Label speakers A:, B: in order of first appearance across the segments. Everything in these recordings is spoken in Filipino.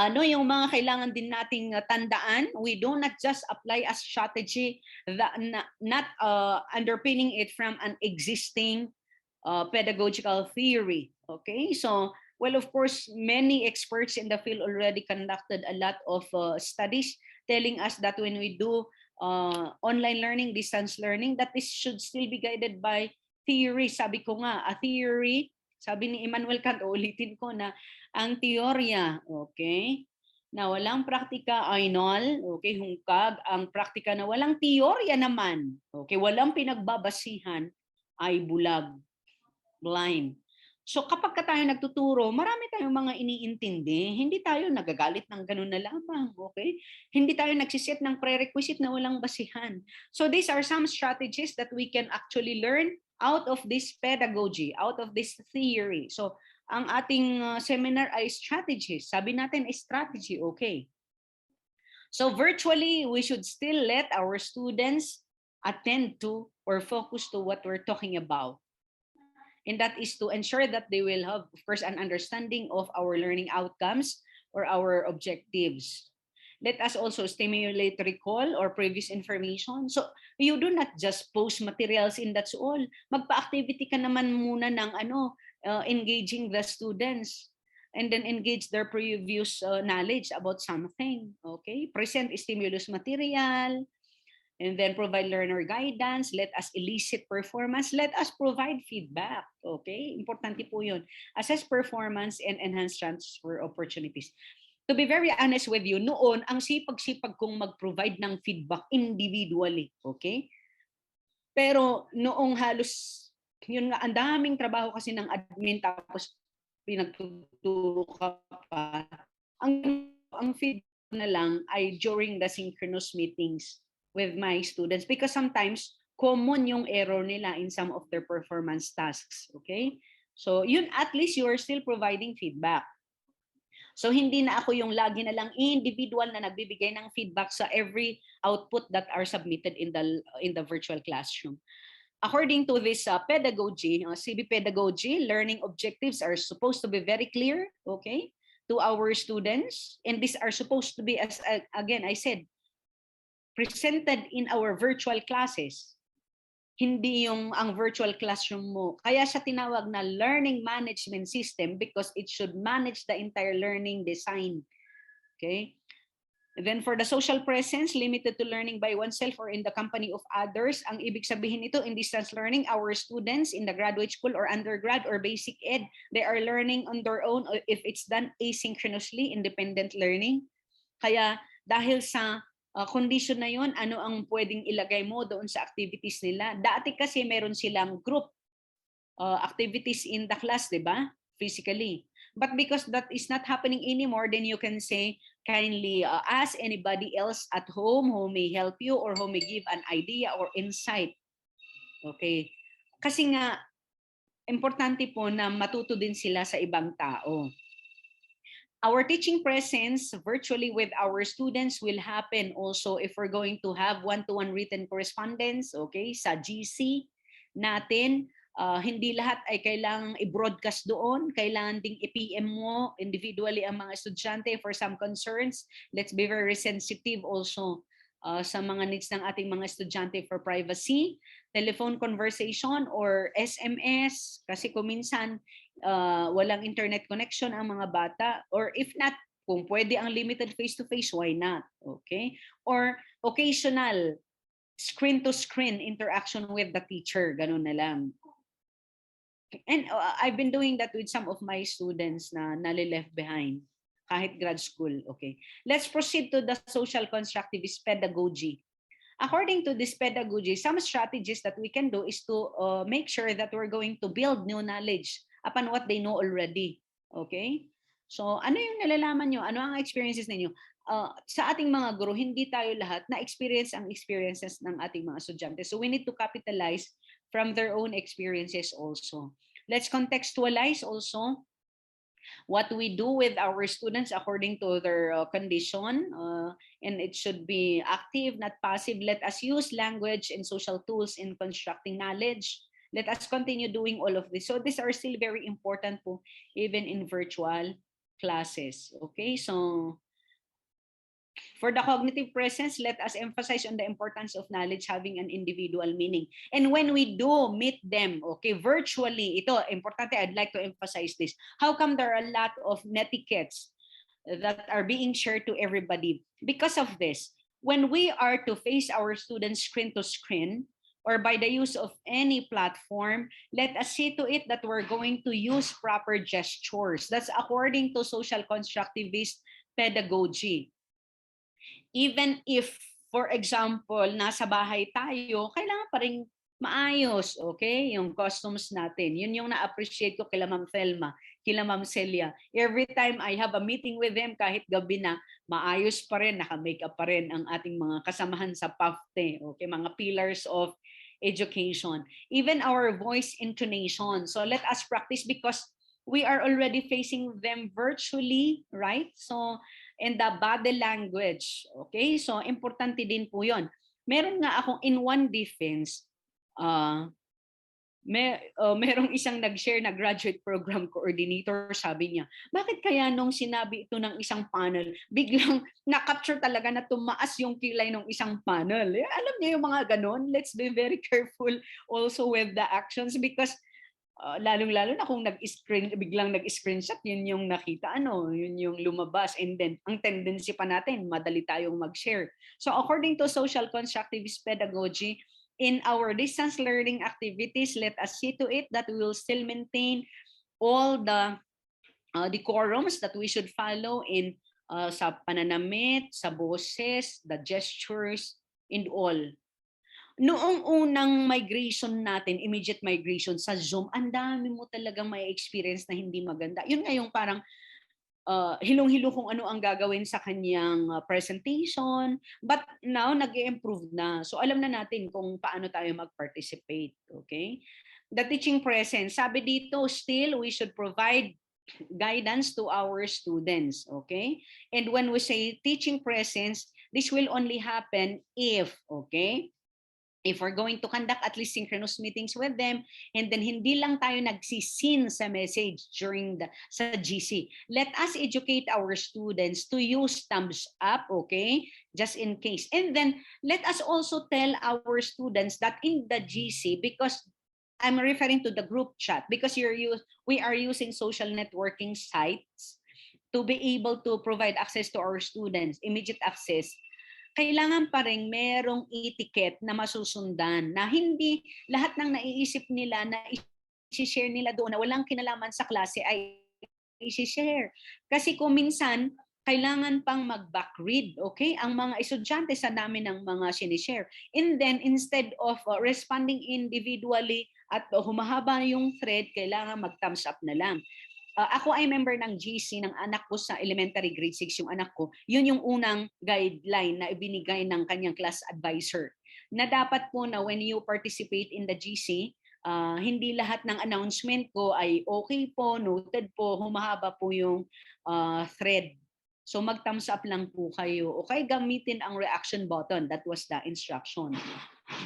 A: ano yung mga kailangan din nating tandaan. We do not just apply a strategy that not underpinning it from an existing pedagogical theory. Okay, so well, of course, many experts in the field already conducted a lot of studies telling us that when we do online learning, distance learning, that this should still be guided by theory. Sabi ko nga, a theory, sabi ni Immanuel Kant, ulitin ko na, ang teorya, okay, na walang praktika ay null, okay, hungkag. Ang praktika na walang teorya naman, okay, walang pinagbabasihan, ay bulag, blind. So kapag tayo nagtuturo, marami tayong mga iniintindi. Hindi tayo nagagalit ng ganun na lamang, okay? Hindi tayo nagsiset ng prerequisite na walang basihan. So these are some strategies that we can actually learn out of this pedagogy, out of this theory. So ang ating seminar ay strategies. Sabi natin ay strategy, okay? So virtually, we should still let our students attend to or focus to what we're talking about. And that is to ensure that they will have, of course, an understanding of our learning outcomes or our objectives. Let us also stimulate recall or previous information. So you do not just post materials in that's all. Magpa-activity ka naman muna ng engaging the students and then engage their previous knowledge about something. Okay? Present stimulus material, and then provide learner guidance, let us elicit performance, let us provide feedback. Okay? Importante po yun. Assess performance and enhance transfer opportunities. To be very honest with you, noon, ang sipag-sipag kong mag-provide ng feedback individually. Okay? Pero noong halos, yun nga, ang daming trabaho kasi ng admin tapos pinagtuturo ka pa. Ang feedback na lang ay during the synchronous meetings with my students because sometimes common yung error nila in some of their performance tasks. Okay? So yun, at least you are still providing feedback. So hindi na ako yung lagi na lang individual na nagbibigay ng feedback sa every output that are submitted in the virtual classroom. According to this pedagogy, CB pedagogy, learning objectives are supposed to be very clear, okay, to our students, and these are supposed to be, as again I said, presented in our virtual classes. Hindi yung ang virtual classroom mo. Kaya siya tinawag na learning management system because it should manage the entire learning design. Okay? And then for the social presence, limited to learning by oneself or in the company of others. Ang ibig sabihin nito, in distance learning, our students in the graduate school or undergrad or basic ed, they are learning on their own if it's done asynchronously, independent learning. Kaya dahil sa condition na yon, ano ang pwedeng ilagay mo doon sa activities nila? Dati kasi meron silang group activities in the class, di ba? Physically. But because that is not happening anymore, then you can say, kindly ask anybody else at home who may help you or who may give an idea or insight. Okay. Kasi nga, importante po na matuto din sila sa ibang tao. Our teaching presence virtually with our students will happen also if we're going to have one-to-one written correspondence, okay, sa GC natin. Hindi lahat ay kailangang i-broadcast doon. Kailangan ding i-PM mo individually ang mga estudyante for some concerns. Let's be very sensitive also sa mga needs ng ating mga estudyante for privacy, telephone conversation or SMS, kasi kung minsan walang internet connection ang mga bata, or if not, kung pwede ang limited face-to-face, why not? Okay? Or occasional screen-to-screen interaction with the teacher, ganun na lang. And I've been doing that with some of my students na nalileft behind, kahit grad school. Okay. Let's proceed to the social constructivist pedagogy. According to this pedagogy, some strategies that we can do is to make sure that we're going to build new knowledge upon what they know already. Okay? So, ano yung nalalaman nyo? Ano ang experiences ninyo? Sa ating mga guro, hindi tayo lahat na-experience ang experiences ng ating mga estudyante. So, we need to capitalize from their own experiences also. Let's contextualize also what we do with our students according to their condition, and it should be active, not passive. Let us use language and social tools in constructing knowledge. Let us continue doing all of this. So these are still very important po, even in virtual. classes. Okay, so for the cognitive presence, let us emphasize on the importance of knowledge having an individual meaning. And when we do meet them, okay, virtually, ito, importante, I'd like to emphasize this. How come there are a lot of netiquettes that are being shared to everybody? Because of this, when we are to face our students screen to screen, or by the use of any platform, let us see to it that we're going to use proper gestures. That's according to social constructivist pedagogy. Even if, for example, nasa bahay tayo, kailangan pa rin maayos, okay? Yung costumes natin. Yun yung na-appreciate ko kila Ma'am Thelma, kila Ma'am Celia. Every time I have a meeting with them, kahit gabi na, maayos pa rin, naka-makeup pa rin ang ating mga kasamahan sa PAFTE, okay? Mga pillars of education. Even our voice intonation. So let us practice because we are already facing them virtually, right? So, and the body language. Okay? So, importante din po yun. Meron nga akong in one defense, merong isang nag-share na graduate program coordinator, sabi niya, bakit kaya nung sinabi ito ng isang panel, biglang na-capture talaga na tumaas yung kilay ng isang panel. Alam niyo yung mga ganon? Let's be very careful also with the actions because lalong-lalo na kung biglang nag-screenshot, yun yung nakita, yun yung lumabas. And then, ang tendency pa natin, madali tayong mag-share. So, according to social constructivist pedagogy, in our distance learning activities, let us see to it that we will still maintain all the decorums that we should follow in sa pananamit, sa boses, the gestures, and all. Noong unang migration natin, immediate migration sa Zoom, ang dami mo talagang may experience na hindi maganda. Yun nga yung parang hilong-hilo kung ano ang gagawin sa kanyang presentation. But now, nag-i-improve na. So alam na natin kung paano tayo mag-participate. Okay? The teaching presence. Sabi dito, still, we should provide guidance to our students. Okay? And when we say teaching presence, this will only happen if, okay? If we're going to conduct at least synchronous meetings with them, and then hindi lang tayo nagsisin sa message sa GC. Let us educate our students to use thumbs up, okay? Just in case. And then, let us also tell our students that in the GC, because I'm referring to the group chat, because we are using social networking sites to be able to provide access to our students, immediate access, kailangan pa rin merong etiquette na masusundan na hindi lahat ng naiisip nila na i-share nila doon na walang kinalaman sa klase ay i-share. Kasi kung minsan, kailangan pang mag-backread, okay? Ang mga estudyante sa dami ng mga sinishare. And then, instead of responding individually at humahaba yung thread, kailangan mag-thumbs up na lang. Ako ay member ng GC ng anak ko sa elementary grade 6 yung anak ko. Yun yung unang guideline na ibinigay ng kanyang class advisor. Na dapat po na when you participate in the GC, hindi lahat ng announcement ko ay okay po, noted po, humahaba po yung thread. So mag-thumbs up lang po kayo. Okay, gamitin ang reaction button. That was the instruction.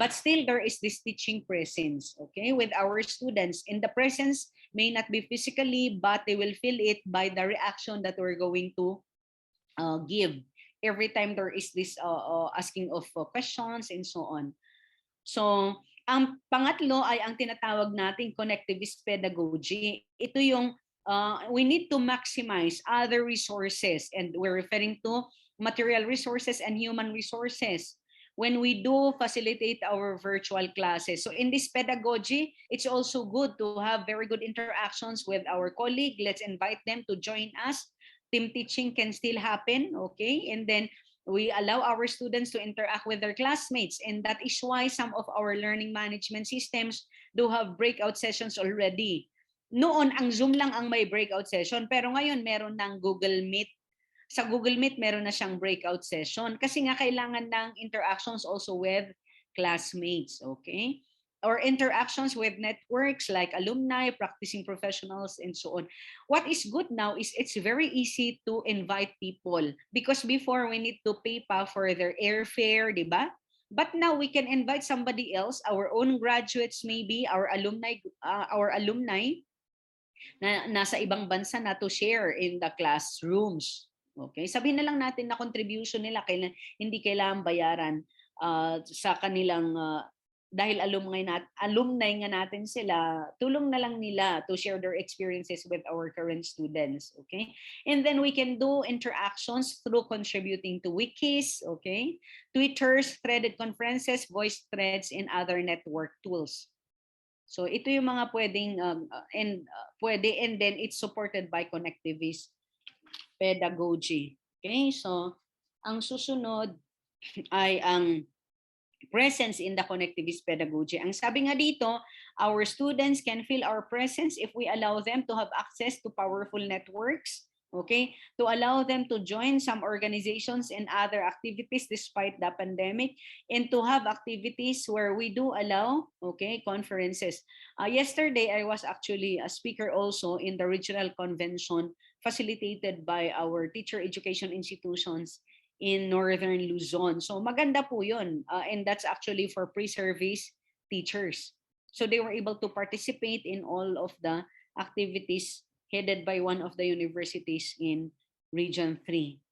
A: But still, there is this teaching presence, okay, with our students. And the presence may not be physically, but they will feel it by the reaction that we're going to give every time there is this asking of questions and so on. So, ang pangatlo ay ang tinatawag nating connectivist pedagogy. Ito yung we need to maximize other resources, and we're referring to material resources and human resources when we do facilitate our virtual classes. So in this pedagogy, it's also good to have very good interactions with our colleague. Let's invite them to join us. Team teaching can still happen, okay? And then we allow our students to interact with their classmates. And that is why some of our learning management systems do have breakout sessions already. Noon, ang Zoom lang ang may breakout session, pero ngayon meron ng Google Meet. Sa Google Meet, meron na siyang breakout session kasi nga kailangan ng interactions also with classmates, okay? Or interactions with networks like alumni, practicing professionals, and so on. What is good now is it's very easy to invite people because before we need to pay pa for their airfare, di ba? But now we can invite somebody else, our own graduates maybe, our alumni, na nasa ibang bansa na to share in the classrooms. Okay? Sabihin na lang natin na contribution nila hindi kailangan bayaran sa kanilang dahil alumni nga natin sila, tulong na lang nila to share their experiences with our current students, okay? And then we can do interactions through contributing to wikis, okay? Twitters, threaded conferences, voice threads, and other network tools. So ito yung mga pwedeng pwede, and then it's supported by Constructivist Pedagogy. Okay? So ang susunod ay ang presence in the Constructivist Pedagogy. Ang sabi nga dito, our students can feel our presence if we allow them to have access to powerful networks, okay, to allow them to join some organizations and other activities despite the pandemic, and to have activities where we do allow, okay, conferences. Yesterday, I was actually a speaker also in the regional convention facilitated by our teacher education institutions in Northern Luzon. So maganda po yun. And that's actually for pre-service teachers. So they were able to participate in all of the activities headed by one of the universities in Region 3.